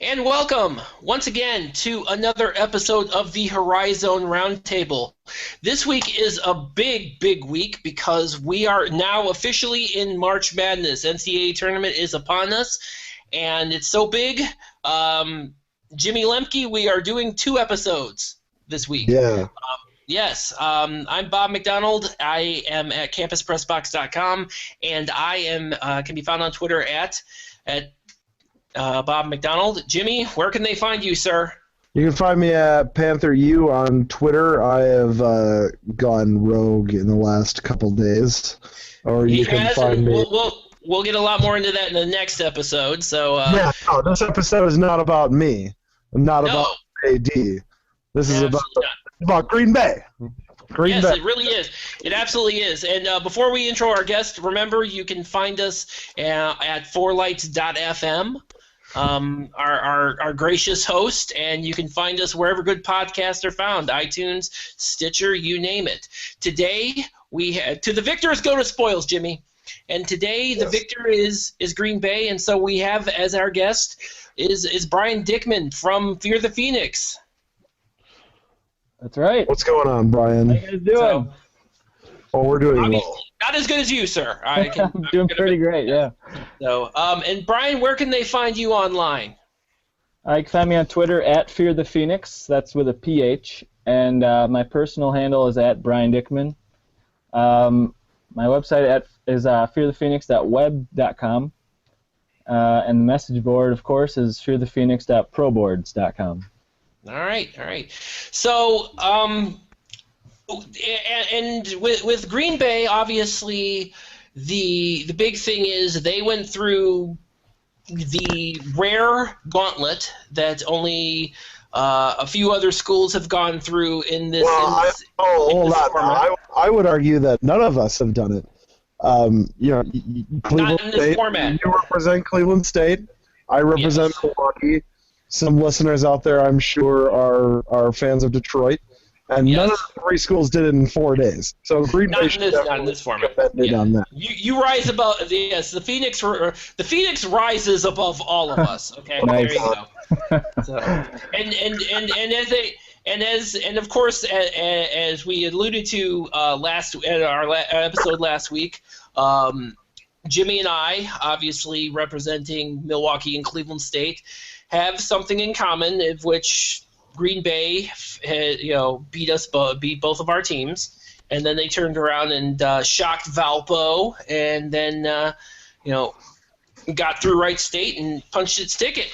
And welcome once again to another episode of the Horizon Roundtable. This week is a big week because we are now officially in March Madness. NCAA tournament is upon us, and it's so big. Jimmy Lemke, we are doing 2 episodes this week. Yeah. Yes, I'm Bob McDonald. I am at campuspressbox.com, and I am can be found on Twitter at Bob McDonald. Jimmy, where can they find you, sir? You can find me at PantherU on Twitter. I have gone rogue in the last couple days. Or you can find me. We'll get a lot more into that in the next episode. So no, this episode is not about me. Not about AD. This is about Green Bay. Yes, it really is. It absolutely is. And before we intro our guest, remember you can find us at fourlights.fm. Our gracious host, and you can find us wherever good podcasts are found, iTunes, Stitcher, you name it. Today we had to the victors go to spoils, Jimmy, and today the victor is Green Bay, and so we have as our guest is Brian Dickman from Fear the Phoenix. That's right. What's going on, Brian? How you guys doing? We're doing well. Not as good as you, sir. I'm doing pretty great, yeah. So, and Brian, where can they find you online? You can find me on Twitter at Fear the Phoenix. That's with a PH. And my personal handle is at Brian Dickman. My website is fearthephoenix.web.com. And the message board, of course, is fearthephoenix.proboards.com. All right. So, and with Green Bay, obviously, the big thing is they went through the rare gauntlet that only a few other schools have gone through in this. Hold on. I would argue that none of us have done it. Cleveland Not in this State. format. You represent Cleveland State. I represent Milwaukee. Some listeners out there, I'm sure, are fans of Detroit. And none of the 3 schools did it in 4 days. So Green Bay not in this format. On that. You rise above. Yes, the Phoenix rises above all of us. Okay, Nice. There you go. So, and of course, as we alluded to at our episode last week, Jimmy and I, obviously representing Milwaukee and Cleveland State, have something in common, of which Green Bay, beat both of our teams, and then they turned around and shocked Valpo, and then got through Wright State and punched its ticket.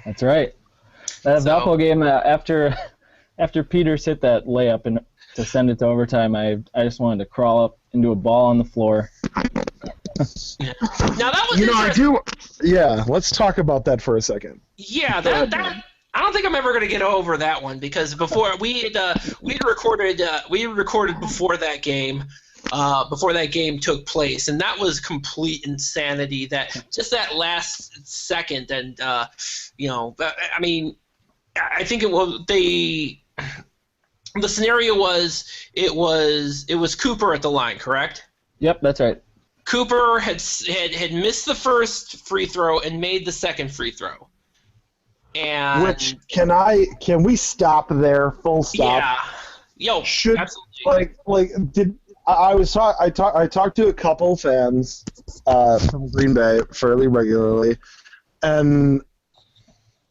That's right. That Valpo game, after Peters hit that layup and to send it to overtime, I just wanted to crawl up into a ball on the floor. Yeah. Now that was I do. Yeah, let's talk about that for a second. Yeah, that I don't think I'm ever going to get over that one because before we recorded before that game took place, and that was complete insanity. That last second, and I think the scenario was it was Cooper at the line, correct? Yep, that's right. Cooper had missed the first free throw and made the second free throw. And which can we stop there? Full stop. Yeah. Absolutely. I talked to a couple fans from Green Bay fairly regularly, and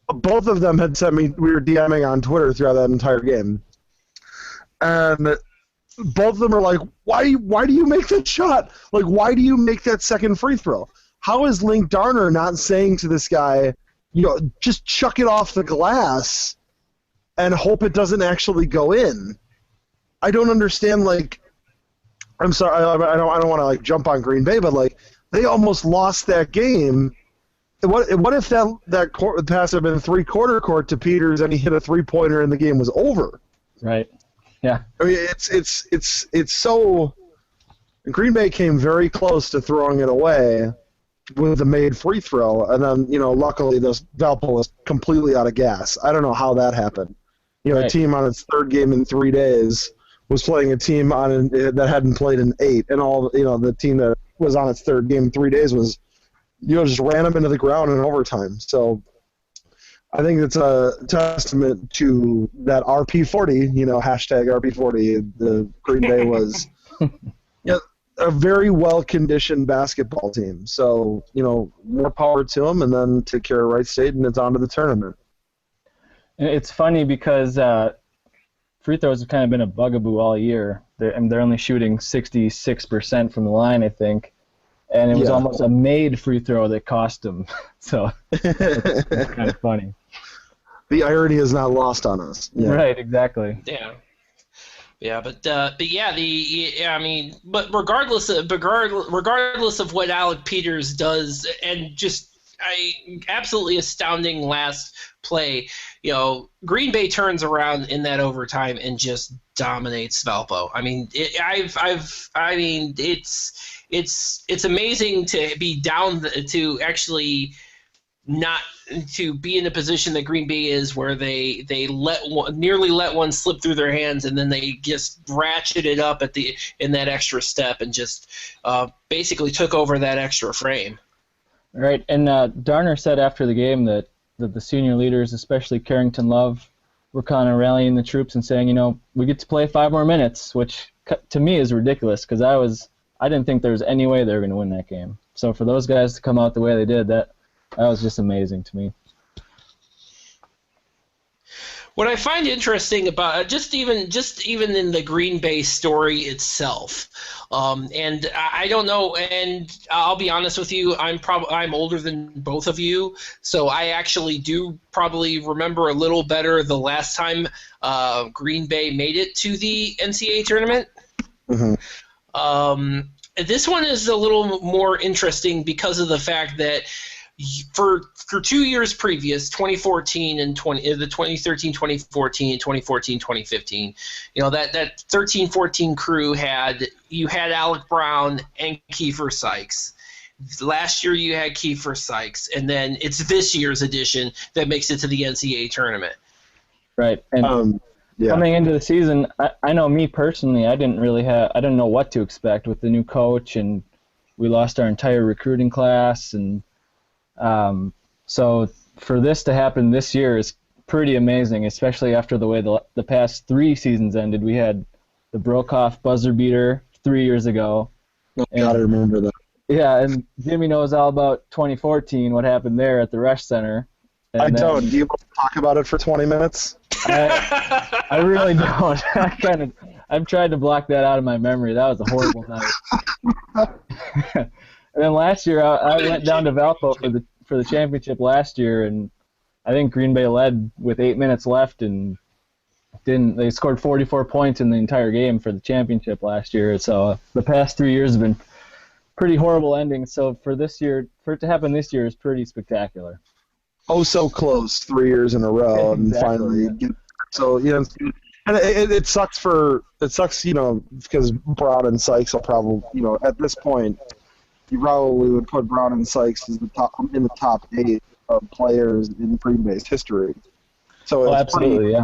both of them had sent me. We were DMing on Twitter throughout that entire game, and both of them are like, "Why do you make that shot? Like, why do you make that second free throw? How is Link Darner not saying to this guy?" Just chuck it off the glass and hope it doesn't actually go in. I don't understand. I'm sorry, I don't want to jump on Green Bay, but they almost lost that game. What if that pass had been 3/4 court to Peters and he hit a 3-pointer and the game was over? Right. Yeah. I mean, it's so. Green Bay came very close to throwing it away with a made free throw, and then luckily this Valpo was completely out of gas. I don't know how that happened. Right. A team on its 3rd game in 3 days was playing a team that hadn't played in 8, and the team that was on its 3rd game in 3 days was just ran them into the ground in overtime. So I think it's a testament to that RP40, hashtag RP40. The Green Bay was a very well-conditioned basketball team. So, more power to them, and then take care of Wright State, and it's on to the tournament. It's funny because free throws have kind of been a bugaboo all year. They're only shooting 66% from the line, I think. And it was almost a made free throw that cost them. So it's kind of funny. The irony is not lost on us. Yeah. Right, exactly. Yeah. Yeah, but regardless of what Alec Peters does, and just absolutely astounding last play, Green Bay turns around in that overtime and just dominates Valpo. I mean, it's amazing to be down to actually not to be in a position that Green Bay is, where they nearly let one slip through their hands, and then they just ratcheted it up in that extra step and just basically took over that extra frame. Right, and Darner said after the game that the senior leaders, especially Carrington Love, were kind of rallying the troops and saying, we get to play 5 more minutes, which to me is ridiculous because I didn't think there was any way they were going to win that game. So for those guys to come out the way they did, that was just amazing to me. What I find interesting about just even in the Green Bay story itself, and I don't know, and I'll be honest with you, I'm older than both of you, so I actually do probably remember a little better the last time Green Bay made it to the NCAA tournament. Mm-hmm. This one is a little more interesting because of the fact that for 2 years previous, 2014 and the 2013-2014 and 2014-2015, that 13-14 crew had Alec Brown and Kiefer Sykes. Last year you had Kiefer Sykes, and then it's this year's edition that makes it to the NCAA tournament. Right, and coming into the season, I know me personally, I didn't know what to expect with the new coach, and we lost our entire recruiting class, and so for this to happen this year is pretty amazing, especially after the way the past 3 seasons ended. We had the Brokoff buzzer beater 3 years ago. I remember that. Yeah, and Jimmy knows all about 2014, what happened there at the Resch Center. And I don't. Do you want to talk about it for 20 minutes? I really don't. I've tried to block that out of my memory. That was a horrible night. And then last year, I went down to Valpo for the championship last year, and I think Green Bay led with 8 minutes left, and they scored 44 points in the entire game for the championship last year. So the past 3 years have been pretty horrible endings. So for it to happen this year is pretty spectacular. Oh, so close, 3 years in a row, and finally. So and it sucks because Brown and Sykes will probably, at this point, you probably would put Brown and Sykes as in the top 8 of players in Green Bay's history. So it's pretty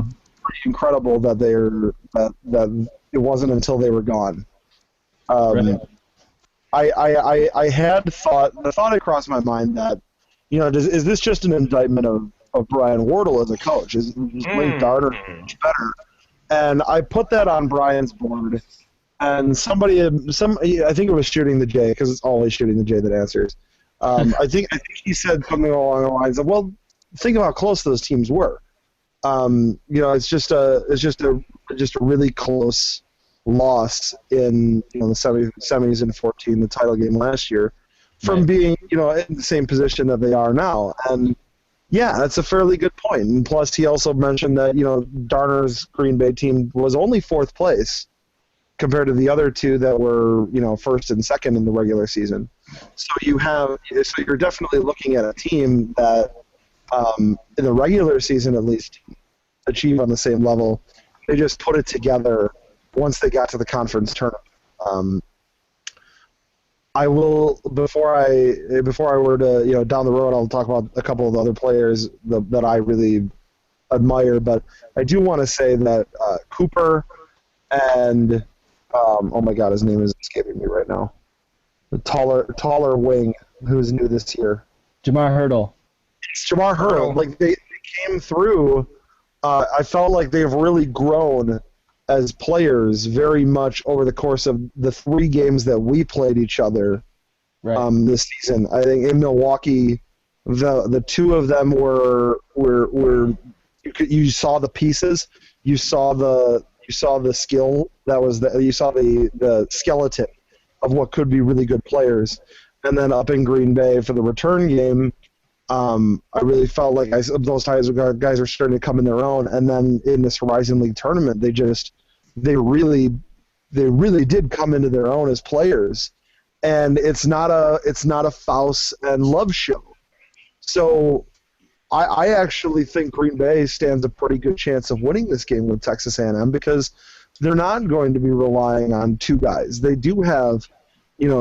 incredible that that it wasn't until they were gone. Right. I had the thought had crossed my mind that, is this just an indictment of Brian Wardle as a coach? Is Link Darter much better? And I put that on Brian's board. And I think it was Shooting the J, because it's always Shooting the J that answers. I think he said something along the lines of, well, think of how close those teams were. It's just a really close loss in the semis and 14, the title game last year, from being in the same position that they are now. And yeah, that's a fairly good point. And plus, he also mentioned that Darner's Green Bay team was only 4th place compared to the other 2 that were, first and second in the regular season. So you're definitely looking at a team that, in the regular season at least, achieve on the same level. They just put it together once they got to the conference tournament. I will, before I were to, down the road, I'll talk about a couple of the other players that I really admire, but I do want to say that Cooper and oh my God, his name is escaping me right now. The taller wing who's new this year. Jamar Hurdle. It's Jamar Hurdle. Like they came through, I felt like they've really grown as players very much over the course of the 3 games that we played each other this season. I think in Milwaukee, the 2 of them were you saw the pieces, you saw the skill, you saw the skeleton of what could be really good players. And then up in Green Bay for the return game, I really felt like those guys are starting to come in their own. And then in this Horizon League tournament, they really did come into their own as players. And it's not a Faust and Love show. So I actually think Green Bay stands a pretty good chance of winning this game with Texas A&M because they're not going to be relying on 2 guys. They do have,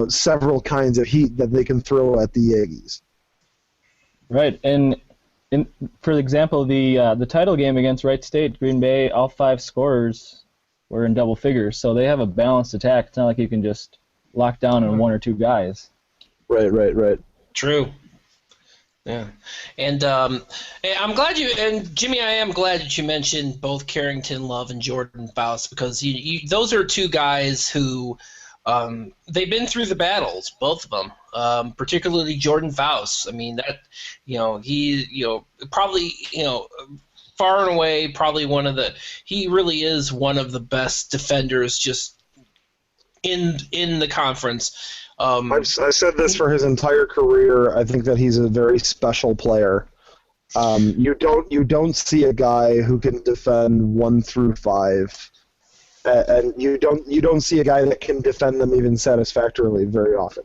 several kinds of heat that they can throw at the Aggies. Right, and for example, the title game against Wright State, Green Bay, all 5 scorers were in double figures, so they have a balanced attack. It's not like you can just lock down on 1 or 2 guys. Right. True. Yeah, and I'm glad Jimmy, I am glad that you mentioned both Carrington Love and Jordan Faust because those are 2 guys who they've been through the battles, both of them. Particularly Jordan Faust. I mean that, probably far and away probably he really is one of the best defenders just in the conference. I've said this for his entire career. I think that he's a very special player. You don't see a guy who can defend 1 through 5, and you don't see a guy that can defend them even satisfactorily very often.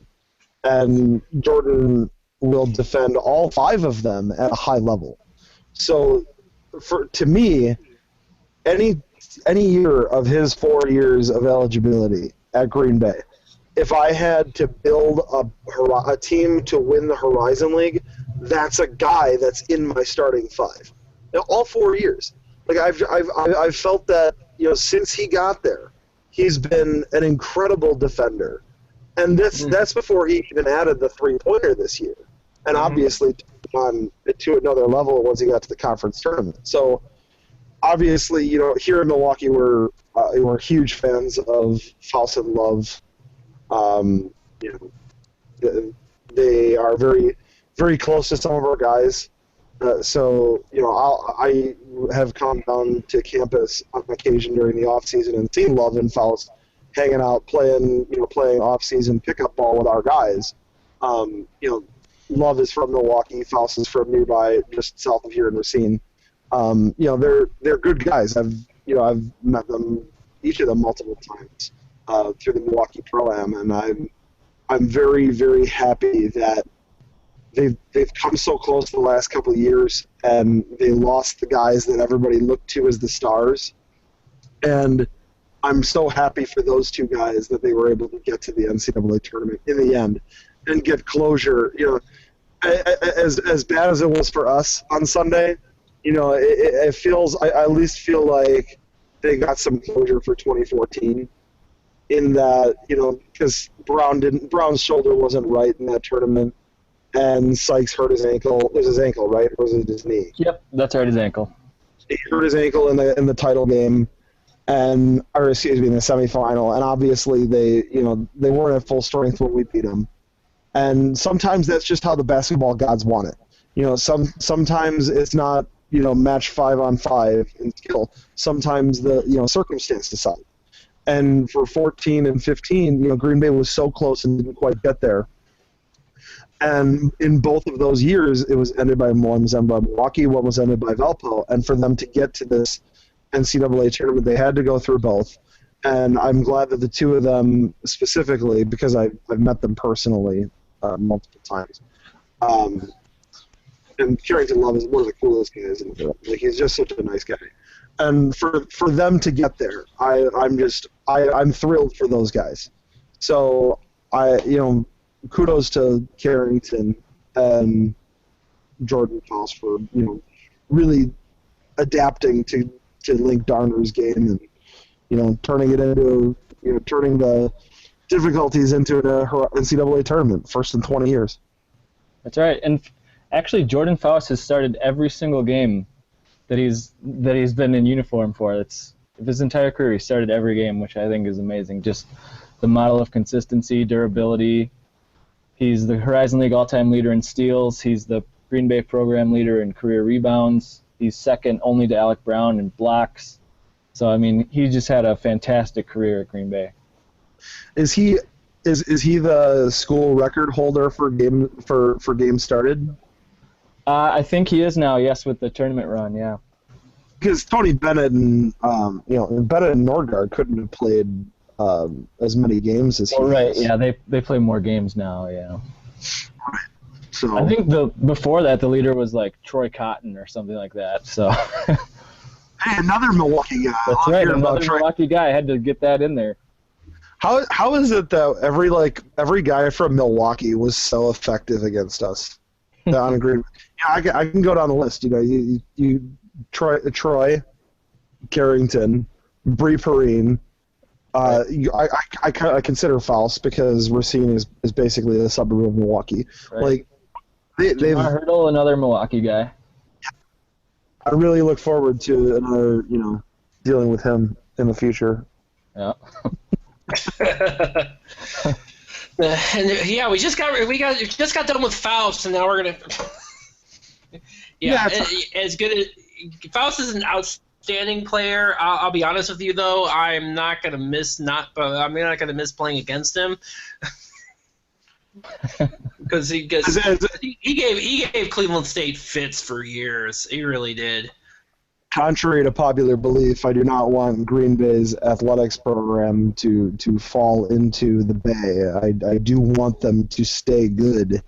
And Jordan will defend all 5 of them at a high level. So, to me, any year of his 4 years of eligibility at Green Bay, if I had to build a team to win the Horizon League, that's a guy that's in my starting 5. All 4 years, like I've felt that since he got there, he's been an incredible defender, and that's before he even added the 3-pointer this year, and obviously on to another level once he got to the conference tournament. So obviously, here in Milwaukee, we're huge fans of Faust and Love. They are very, very close to some of our guys. So I have come down to campus on occasion during the off season and seen Love and Faust hanging out, playing off season pickup ball with our guys. Love is from Milwaukee. Faust is from nearby, just south of here in Racine. They're good guys. I've met them, each of them, multiple times through the Milwaukee Pro-Am, and I'm very, very happy that they've come so close the last couple of years, and they lost the guys that everybody looked to as the stars. And I'm so happy for those 2 guys that they were able to get to the NCAA tournament in the end and get closure. As bad as it was for us on Sunday, it feels. I at least feel like they got some closure for 2014. In that, because Brown's shoulder wasn't right in that tournament, and Sykes hurt his ankle. It was his ankle, right? Or was it his knee? Yep, that's right, his ankle. He hurt his ankle in the title game, in the semifinal. And obviously they weren't at full strength when we beat them. And sometimes that's just how the basketball gods want it. Sometimes it's not match 5-on-5 in skill. Sometimes the circumstance decide. And for 14 and 15, Green Bay was so close and didn't quite get there. And in both of those years, it was ended by one was ended by Milwaukee, one was ended by Valpo. And for them to get to this NCAA tournament, they had to go through both. And I'm glad that the 2 of them specifically, because I've met them personally multiple times. And Carrington Love is one of the coolest guys in the world. Like, he's just such a nice guy. And for them to get there, I'm thrilled for those guys. So kudos to Carrington and Jordan Faust for really adapting to Link Darner's game and turning it into turning the difficulties into an NCAA tournament, first in 20 years. That's right, and actually Jordan Faust has started every single game he's been in uniform for. It's his entire career. He started every game, which I think is amazing. Just the model of consistency, durability. He's the Horizon League all-time leader in steals. He's the Green Bay program leader in career rebounds. He's second only to Alec Brown in blocks. So I mean, he just had a fantastic career at Green Bay. Is he the school record holder for games started? I think he is now. Yes, with the tournament run. Yeah. Because Tony Bennett and Bennett and Nordgaard couldn't have played as many games as he has. Yeah, they play more games now. Yeah. Right. So I think before that the leader was like Troy Cotton or something like that. So. Hey, another Milwaukee guy. That's right, another Milwaukee guy. I had to get that in there. How is it that every guy from Milwaukee was so effective against us? On a green. Yeah, I can go down the list. You Troy, Carrington, Bree Perrine. I consider Faust because Racine is basically a suburb of Milwaukee. Right. Like they've Hurdle, another Milwaukee guy. I really look forward to another, dealing with him in the future. Yeah. And we just got done with Faust, and now we're gonna. As good as Faust is an outstanding player. I'll be honest with you though, I'm not gonna miss playing against him. Because he gave Cleveland State fits for years. He really did. Contrary to popular belief, I do not want Green Bay's athletics program to fall into the Bay. I do want them to stay good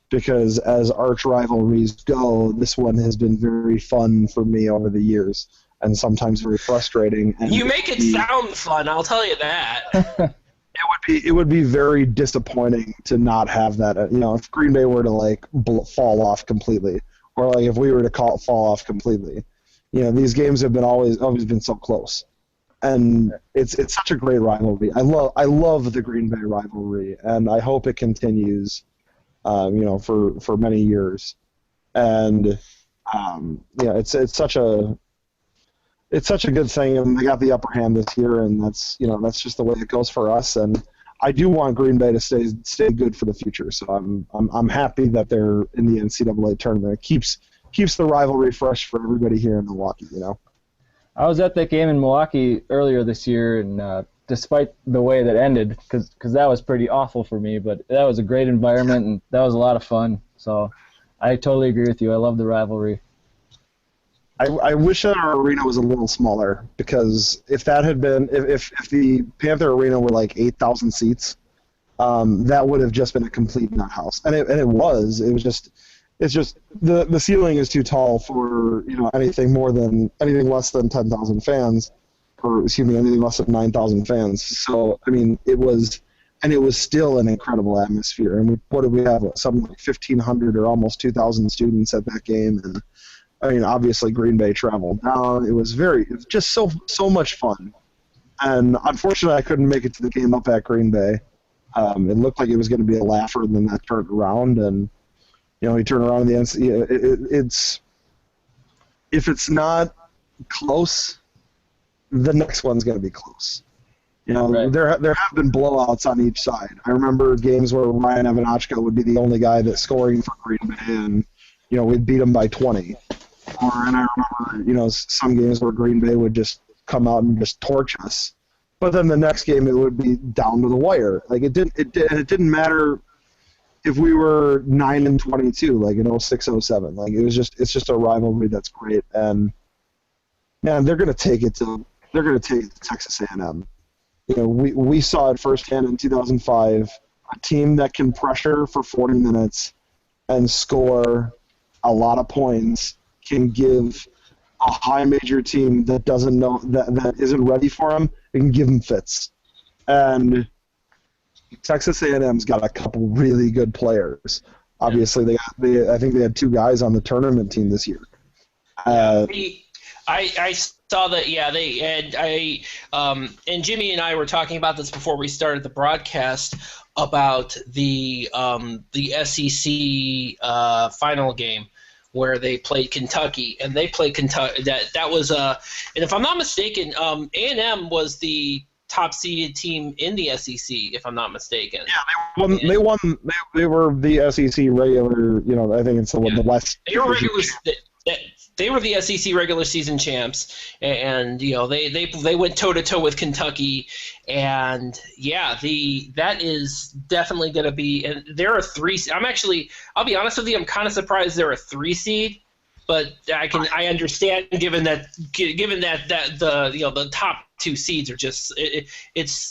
because as arch rivalries go, this one has been very fun for me over the years and sometimes very frustrating. And you make it sound fun, I'll tell you that. It would be very disappointing to not have that. If Green Bay were to fall off completely, or if we were to fall off completely, these games have been always been so close, and it's such a great rivalry. I love the Green Bay rivalry, and I hope it continues, for many years, and it's such a. It's such a good thing, and they got the upper hand this year, and that's just the way it goes for us. And I do want Green Bay to stay good for the future. So I'm happy that they're in the NCAA tournament. It keeps the rivalry fresh for everybody here in Milwaukee. I was at that game in Milwaukee earlier this year, and despite the way that ended, because that was pretty awful for me, but that was a great environment, and that was a lot of fun. So I totally agree with you. I love the rivalry. I wish that our arena was a little smaller because if that had been if the Panther Arena were 8,000 seats, that would have just been a complete nut house. And it was just the ceiling is too tall for anything less than 10,000 fans, or anything less than 9,000 fans. So I mean it was still an incredible atmosphere. And what did we have? Something like 1,500 or almost 2,000 students at that game. And I mean, obviously Green Bay traveled down. It was just so much fun. And unfortunately, I couldn't make it to the game up at Green Bay. It looked like it was going to be a laugher, and then that turned around, and he turned around in the NCAA. If it's not close, the next one's going to be close. Right. There have been blowouts on each side. I remember games where Ryan Evanachka would be the only guy that's scoring for Green Bay, and we'd beat them by 20. And I remember, some games where Green Bay would just come out and just torch us. But then the next game it would be down to the wire. It didn't matter if we were 9-22, like in 06-07. It's just a rivalry that's great. And man, they're gonna take it to Texas A&M. We saw it firsthand in 2005. A team that can pressure for 40 minutes and score a lot of points can give a high major team that doesn't know that isn't ready for them. It can give them fits, and Texas A&M's got a couple really good players. Obviously, I think they had 2 guys on the tournament team this year. I saw that. Yeah, they and and Jimmy and I were talking about this before we started the broadcast about the SEC final game where they played Kentucky, and they played Kentucky. That was and if I'm not mistaken, A&M was the top seeded team in the SEC, if I'm not mistaken. Yeah, they won. They were the SEC regular. I think it's the West. They were the SEC regular season champs, and they went toe to toe with Kentucky, and that is definitely going to be. And they're a 3. I'll be honest with you, I'm kind of surprised they're a 3 seed, but I understand given that the top 2 seeds are just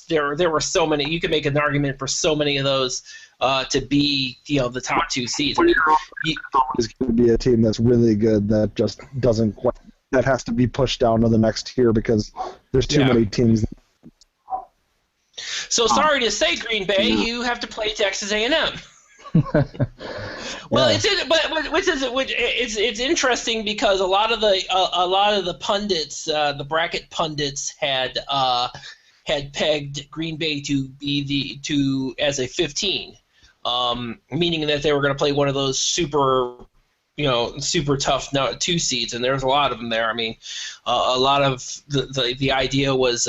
there were so many. You could make an argument for so many of those to be the top 2 seeds. I mean, always going to be a team that's really good that just doesn't quite. That has to be pushed down to the next tier because there's too many teams. So sorry to say, Green Bay, you have to play Texas A&M. Well, it's interesting because a lot of the pundits, the bracket pundits, had pegged Green Bay to be as a 15, meaning that they were going to play one of those super tough 2 seeds, and there's a lot of them there. I mean, a lot of the idea was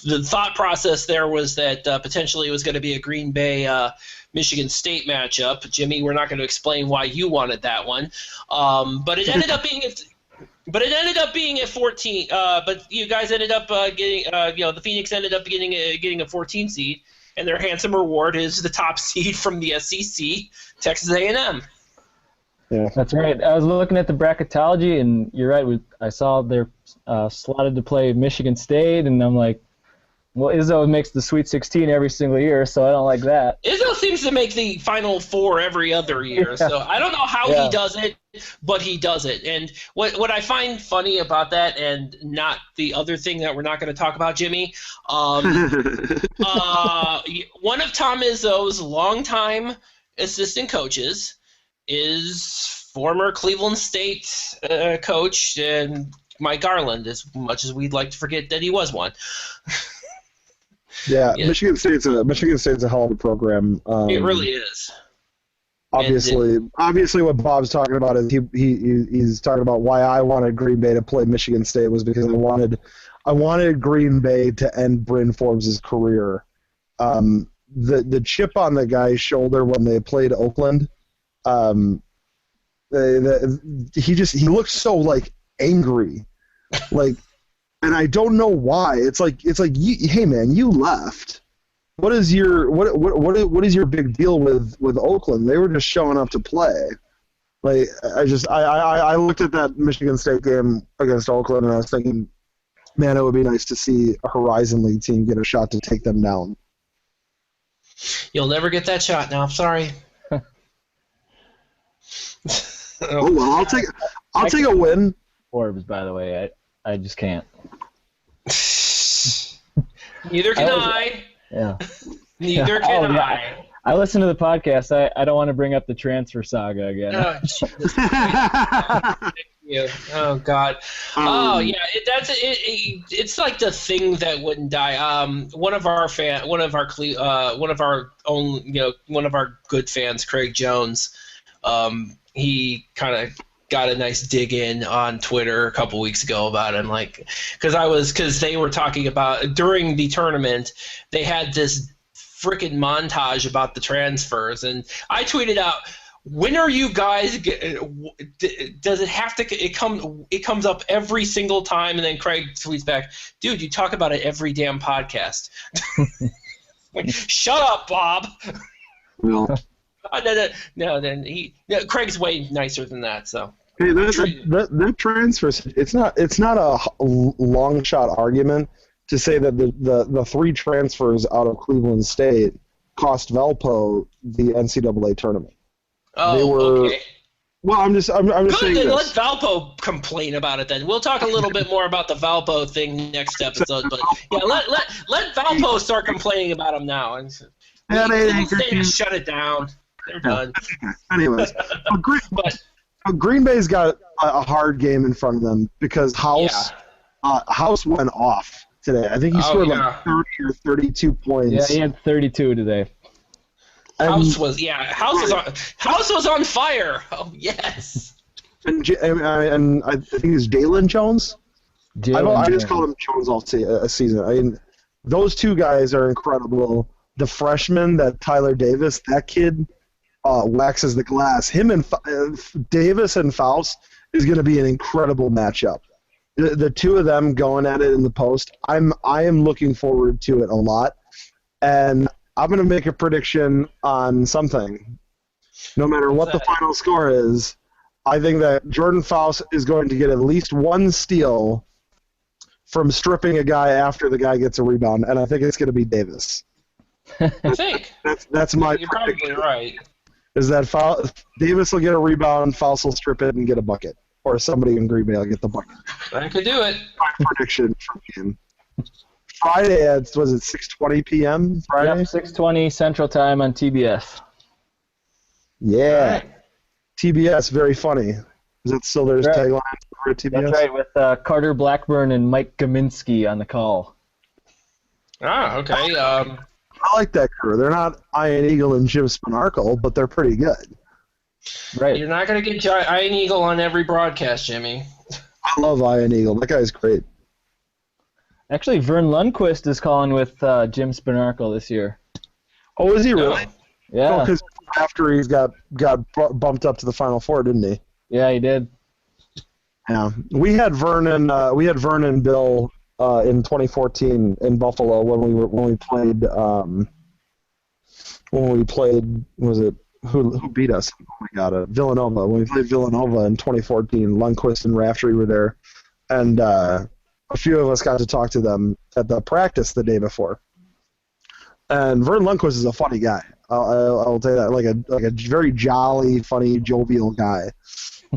the thought process there was that potentially it was going to be a Green Bay Michigan State matchup. Jimmy, we're not going to explain why you wanted that one, but it ended up being at 14. But you guys ended up getting, the Phoenix ended up getting a 14 seed, and their handsome reward is the top seed from the SEC, Texas A&M. Yeah, that's right. I was looking at the bracketology, and you're right. I saw they're slotted to play Michigan State, and I'm like, well, Izzo makes the Sweet 16 every single year, so I don't like that. Izzo seems to make the Final Four every other year, so I don't know how he does it, but he does it. And what I find funny about that, and not the other thing that we're not going to talk about, Jimmy, one of Tom Izzo's longtime assistant coaches is former Cleveland State coach and Mike Garland, as much as we'd like to forget that he was one. Yeah, Michigan State's a hell of a program. It really is. Obviously, what Bob's talking about is he's talking about why I wanted Green Bay to play Michigan State was because I wanted Green Bay to end Bryn Forbes' career. The chip on the guy's shoulder when they played Oakland, he looked so like angry, like. And I don't know why. It's like hey man, you left. What is your big deal with Oakland? They were just showing up to play. Like I looked at that Michigan State game against Oakland and I was thinking, man, it would be nice to see a Horizon League team get a shot to take them down. You'll never get that shot now. I'm sorry. Oh well, I'll take a win. Forbes, by the way, I just can't. Neither can I. Yeah. Neither can I. I listen to the podcast. I don't want to bring up the transfer saga again. Oh, Jesus. Thank you. Oh God. Oh yeah. It's like the thing that wouldn't die. One of our good fans, Craig Jones. He kind of got a nice dig in on Twitter a couple weeks ago about him, because they were talking about during the tournament they had this freaking montage about the transfers, and I tweeted out, when are you guys does it have to it comes up every single time, and then Craig tweets back, dude, you talk about it every damn podcast. Like, shut up, Bob. Well. No, Craig's way nicer than that. So hey, that transfer, it's not a long shot argument to say that the 3 transfers out of Cleveland State cost Valpo the NCAA tournament. Oh, they were, okay. Well, I'm just saying this. Let Valpo complain about it then. We'll talk a little bit more about the Valpo thing next episode, but yeah, let Valpo start complaining about him now. And Cleveland State has shut it down. They're done. Anyways, Green Bay's got a hard game in front of them because House went off today. I think he scored like 30 or 32 points. Yeah, he had 32 today. House was on fire. Oh yes. and I think it's Dalen Jones. I just call him Jones all season. I mean, those two guys are incredible. The freshman, that Tyler Davis, that kid waxes the glass. Him and Davis and Faust is going to be an incredible matchup. The two of them going at it in the post, I am looking forward to it a lot. And I'm going to make a prediction on something. No matter what the final score is, I think that Jordan Faust is going to get at least one steal from stripping a guy after the guy gets a rebound, and I think it's going to be Davis. I think. That's my You're prediction. probably right. Is that Davis will get a rebound, Faust will strip it and get a bucket. Or somebody in Green Bay will get the bucket. I could do it. My prediction for him. Friday at, was it 6:20 p.m.? Friday? Yep, 6:20 Central Time on TBS. Yeah. Right. TBS, very funny. Is that still their tagline for TBS? That's right, with Carter Blackburn and Mike Kaminsky on the call. Ah, okay. I like that crew. They're not Ian Eagle and Jim Spanarkel, but they're pretty good. Right. You're not going to get Ian Eagle on every broadcast, Jimmy. I love Ian Eagle. That guy's great. Actually, Vern Lundquist is calling with Jim Spanarkel this year. Oh, is he really? Yeah. Because after he's got bumped up to the Final Four, didn't he? Yeah, he did. Yeah. We had Vern and Bill in 2014 in Buffalo when we played was it who beat us? Oh my God, Villanova. When we played Villanova in 2014, Lundquist and Raftery were there, and a few of us got to talk to them at the practice the day before. And Vern Lundquist is a funny guy. I'll tell you that, like a very jolly, funny, jovial guy.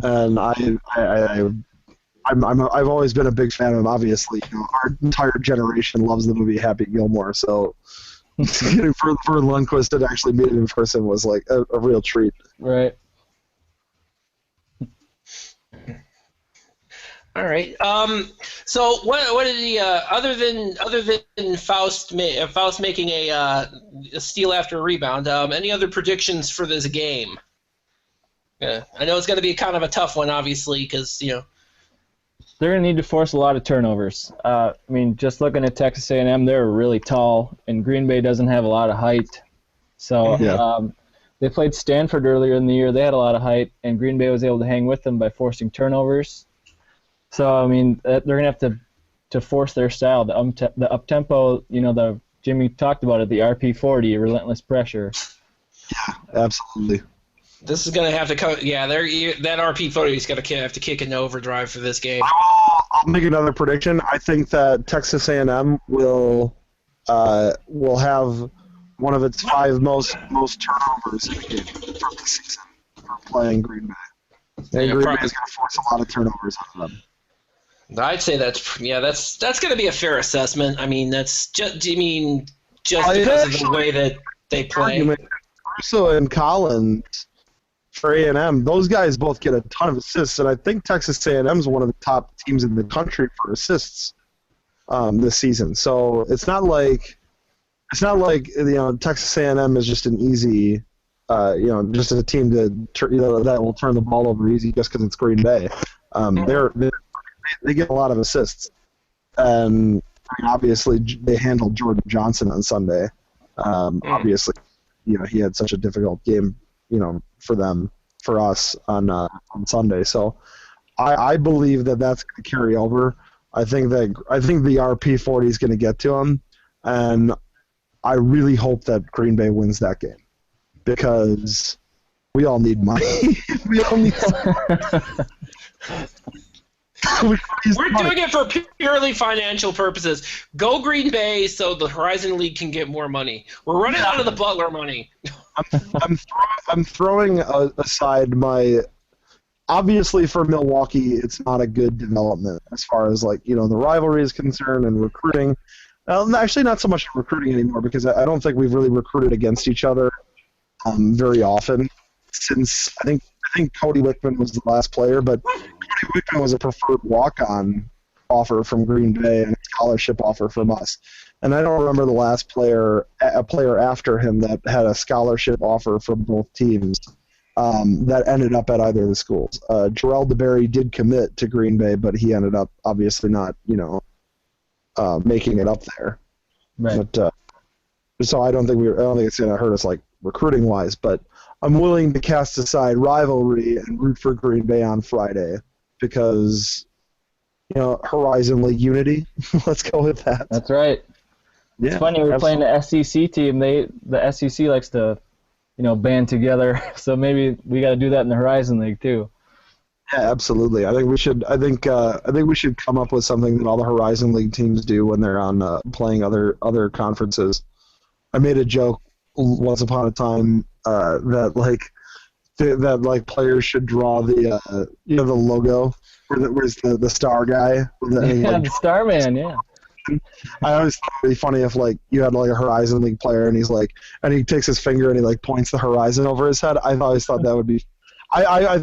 And I've always been a big fan of him. Obviously, our entire generation loves the movie Happy Gilmore. So getting Vern Lundquist to actually meet him in person was like a real treat. Right. All right. So what are the other than Faust making a steal after a rebound? Any other predictions for this game? Yeah, I know it's going to be kind of a tough one, obviously, because they're going to need to force a lot of turnovers. I mean, just looking at Texas A&M, they're really tall, and Green Bay doesn't have a lot of height. So they played Stanford earlier in the year. They had a lot of height, and Green Bay was able to hang with them by forcing turnovers. So, I mean, they're going to have to force their style. The up-tempo, Jimmy talked about it, the RP40, relentless pressure. Yeah, absolutely. This is going to have to come. Yeah, that RP40 is going to have to kick in overdrive for this game. I'll make another prediction. I think that Texas A&M will have one of its 5 most turnovers in the game from the season for playing Green Bay. And Green Bay is going to force a lot of turnovers on them. I'd say that's going to be a fair assessment. I mean, that's just because of the way that they play. Russo and Collins for A&M, those guys both get a ton of assists, and I think Texas A&M is one of the top teams in the country for assists this season. So it's not like Texas A&M is just an easy, just a team that will turn the ball over easy just because it's Green Bay. They get a lot of assists, and obviously they handled Jordan Johnson on Sunday. Obviously, he had such a difficult game, for us on Sunday. So I believe that's going to carry over. I think the RP40 is going to get to him, and I really hope that Green Bay wins that game because we all need money. We all need. We're doing it for purely financial purposes. Go Green Bay so the Horizon League can get more money. We're running out of the Butler money. I'm throwing aside my. Obviously, for Milwaukee, it's not a good development as far as the rivalry is concerned and recruiting. Actually, not so much recruiting anymore because I don't think we've really recruited against each other very often since I think Cody Wickman was the last player, but Cody Wickman was a preferred walk-on offer from Green Bay and a scholarship offer from us. And I don't remember the last player after him that had a scholarship offer from both teams. that ended up at either of the schools. Jarrell DeBerry did commit to Green Bay, but he ended up obviously not, making it up there. Right. But so I don't think it's going to hurt us like recruiting wise. But I'm willing to cast aside rivalry and root for Green Bay on Friday because Horizon League unity. Let's go with that. That's right. Yeah, it's funny, we're playing the SEC team. The SEC likes to, band together. So maybe we got to do that in the Horizon League too. Yeah, absolutely. I think we should. I think we should come up with something that all the Horizon League teams do when they're on playing other conferences. I made a joke once upon a time that players should draw the the logo where's the star guy. The Starman. Yeah. I always thought it'd be funny if you had a Horizon League player and he takes his finger and he points the horizon over his head. I always thought that would be. I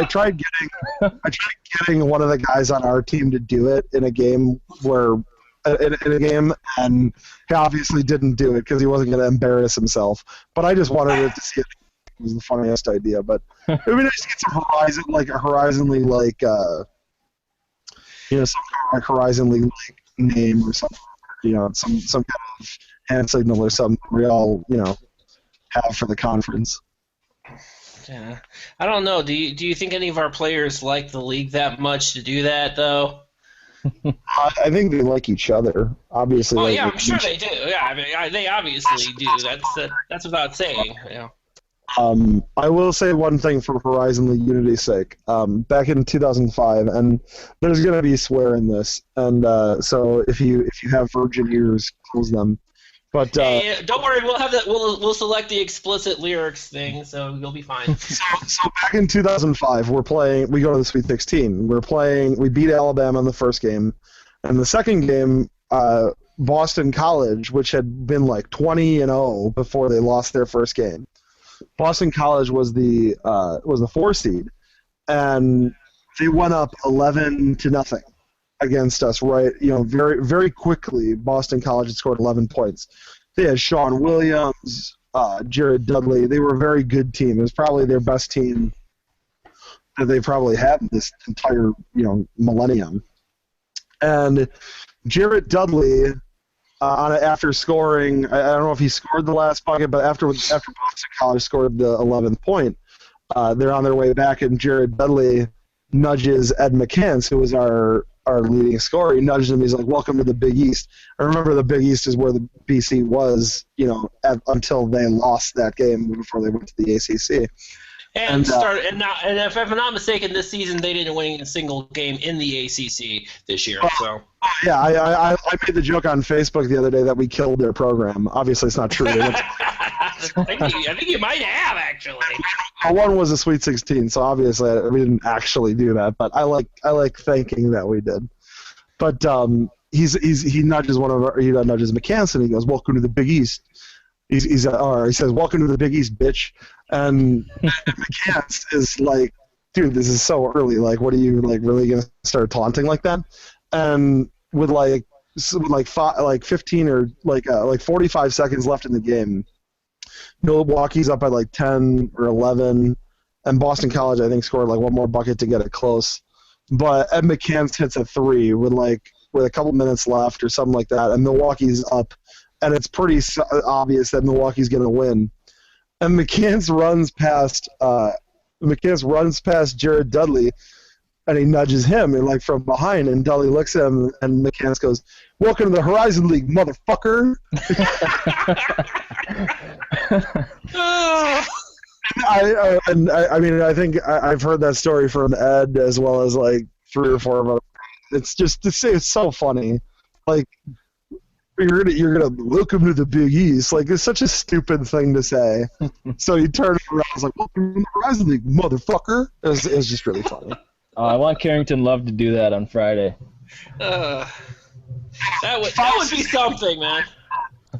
tried getting one of the guys on our team to do it in a game and he obviously didn't do it because he wasn't going to embarrass himself. But I just wanted it to see it. It was the funniest idea. But it would be nice to get some Horizon a Horizon League some kind of Horizon League name or something, some kind of hand signal or something we all, have for the conference. Yeah, I don't know. Do you think any of our players like the league that much to do that though? I think they like each other. Obviously. Oh yeah, I'm sure they do. Yeah, I mean, they obviously do. That's without saying. Yeah. I will say one thing for Horizon League Unity's sake. Back in 2005, and there's going to be swear in this, and so if you have virgin ears, close them. But hey, don't worry, we'll have that. We'll select the explicit lyrics thing, so you'll be fine. So back in 2005, we go to the Sweet 16. We beat Alabama in the first game, and the second game, Boston College, which had been 20-0 before they lost their first game. Boston College was the 4 seed, and they went up 11-0 against us. Right, very very quickly. Boston College had scored 11 points. They had Sean Williams, Jared Dudley. They were a very good team. It was probably their best team that they probably had in this entire millennium. And Jared Dudley. After scoring, I don't know if he scored the last bucket, but after Boston College scored the 11th point, they're on their way back, and Jared Dudley nudges Ed McCants, who was our leading scorer. He nudged him. He's like, "Welcome to the Big East." I remember the Big East is where the BC was, until they lost that game before they went to the ACC. And if I'm not mistaken, this season they didn't win a single game in the ACC this year. So yeah, I made the joke on Facebook the other day that we killed their program. Obviously, it's not true. I think you might have actually. One was a Sweet 16, so obviously we didn't actually do that. But I like thinking that we did. But he nudges nudges McCann, and he goes, "Welcome to the Big East." He says, "Welcome to the Big East, bitch." And McCants is like, "Dude, this is so early. What are you really gonna start taunting like that?" And with 15 or 45 seconds left in the game, Milwaukee's up by 10 or 11, and Boston College I think scored one more bucket to get it close. But Ed McCants hits a 3 with a couple minutes left or something like that, and Milwaukee's up. And it's pretty obvious that Milwaukee's going to win. And McCants runs past Jared Dudley, and he nudges him and from behind. And Dudley looks at him, and McCants goes, "Welcome to the Horizon League, motherfucker." I think I've heard that story from Ed as well as 3 or 4 of them. It's just to say it's so funny, You're gonna welcome to the Big East. It's such a stupid thing to say. So he turned around and was like, "Welcome to the Horizon League, motherfucker." It was just really funny. I want Carrington Love to do that on Friday. That would be something, man.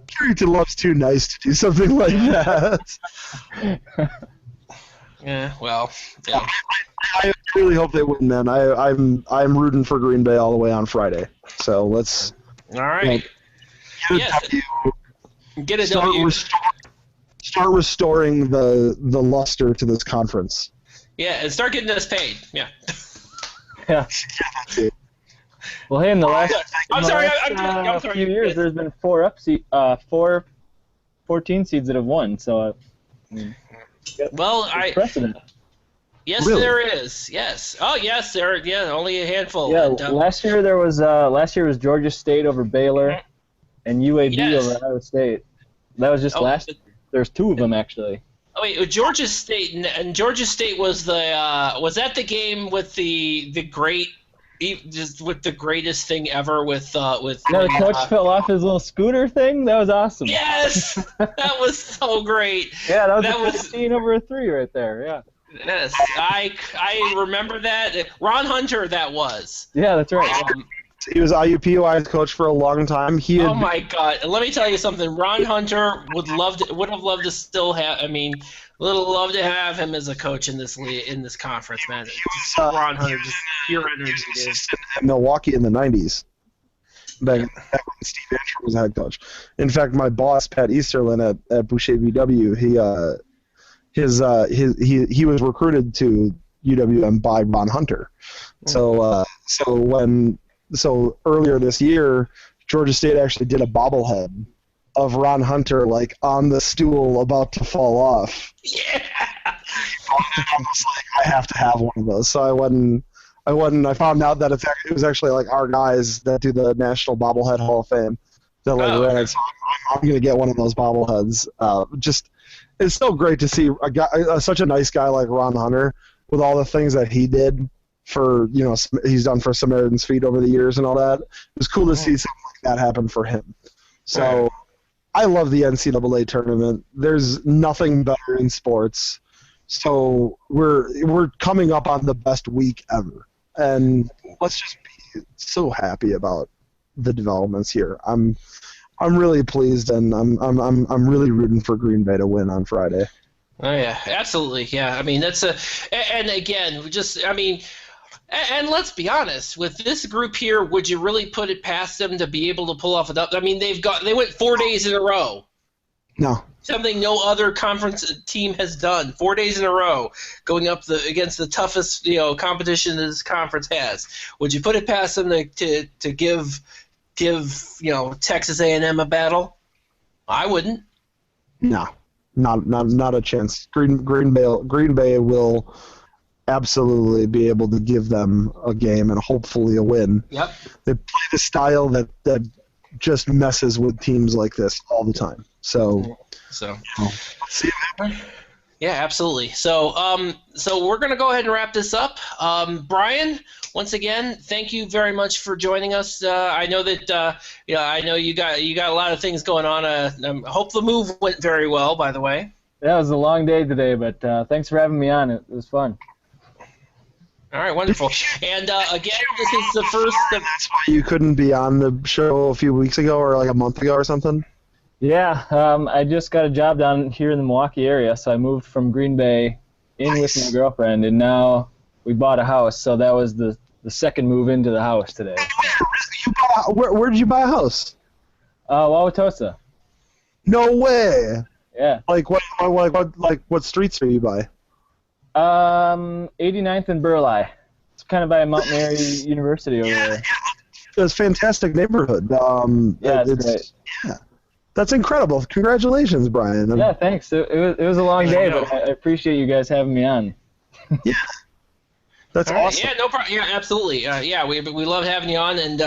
Carrington Love's too nice to do something like that. Yeah, well, yeah. I really hope they win, man. I'm rooting for Green Bay all the way on Friday. So let's. All right. Get a W. start restoring the luster to this conference. Yeah, and start getting us paid. Yeah. Yeah. Well, hey, in the last, I'm sorry. few years, there's been 14 seeds that have won. So, well, precedent. Yes, Really? there is. Yes. Oh, yes, there. Yeah, only a handful. Yeah, And, last year was Georgia State over Baylor, and UAB Yes. over Iowa State. That was just last year. There's two of them actually. Oh wait, Georgia State and Georgia State was that the game with the great, just with the greatest thing ever with Yeah, the coach fell off his little scooter thing. That was awesome. Yes, that was so great. Yeah, that was 15 over a 3 right there. Yeah. Yes, I remember that. Ron Hunter, that was. Yeah, that's right. He was IUPUI's coach for a long time. Oh my God! Let me tell you something. Ron Hunter would have loved to still have. I mean, would have loved to have him as a coach in this conference, man. Ron Hunter, just pure energy, dude. At Milwaukee in the 90s. Back when Steve Asher was head coach. In fact, my boss Pat Easterlin at Boucher VW, he was recruited to UWM by Ron Hunter. So earlier this year, Georgia State actually did a bobblehead of Ron Hunter like on the stool about to fall off. Yeah. I was like, I have to have one of those. So I went. I found out that it was actually like our guys that do the National Bobblehead Hall of Fame that ran it. So I'm going to get one of those bobbleheads. It's so great to see a guy, such a nice guy like Ron Hunter, with all the things that he did for, he's done for Samaritan's Feet over the years and all that. It was cool to see something like that happen for him. So I love the NCAA tournament. There's nothing better in sports. So we're coming up on the best week ever, and let's just be so happy about the developments here. I'm really pleased, and I'm really rooting for Green Bay to win on Friday. Oh yeah, absolutely. Yeah, I mean and again, and let's be honest, with this group here, would you really put it past them to be able to pull off I mean, they went 4 days in a row. No. Something no other conference team has done. 4 days in a row, going up against the toughest competition this conference has. Would you put it past them to give Texas A&M a battle? I wouldn't. No, not a chance. Green Bay will absolutely be able to give them a game and hopefully a win. Yep. They play the style that just messes with teams like this all the time. So see you happen. Yeah, absolutely. So we're gonna go ahead and wrap this up. Brian, once again, thank you very much for joining us. I know that I know you got a lot of things going on. I hope the move went very well. By the way. Yeah, it was a long day today, but thanks for having me on. It was fun. All right, wonderful. And again, this is the first. That's why you couldn't be on the show a few weeks ago, or like a month ago, or something. Yeah, I just got a job down here in the Milwaukee area, so I moved from Green Bay in with my girlfriend, and now we bought a house. So that was the second move into the house today. Where did you buy a house? Wauwatosa. No way. Yeah. Like what streets are you by? 89th and Burleigh. It's kind of by Mount Mary University over there. It's a fantastic neighborhood. Yeah, it's great. Yeah. That's incredible. Congratulations, Brian. Yeah, thanks. It was a long day, but I appreciate you guys having me on. Yeah. That's awesome. Yeah, no problem. Yeah, absolutely. We love having you on, and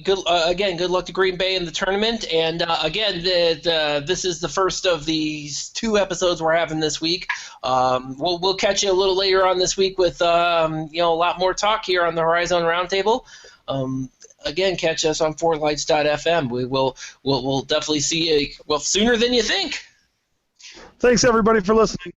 good luck to Green Bay in the tournament. And again, this is the first of these 2 episodes we're having this week. We'll catch you a little later on this week with a lot more talk here on the Horizon Roundtable. Again, catch us on 4lights.fm. We'll definitely see you sooner than you think. Thanks everybody for listening.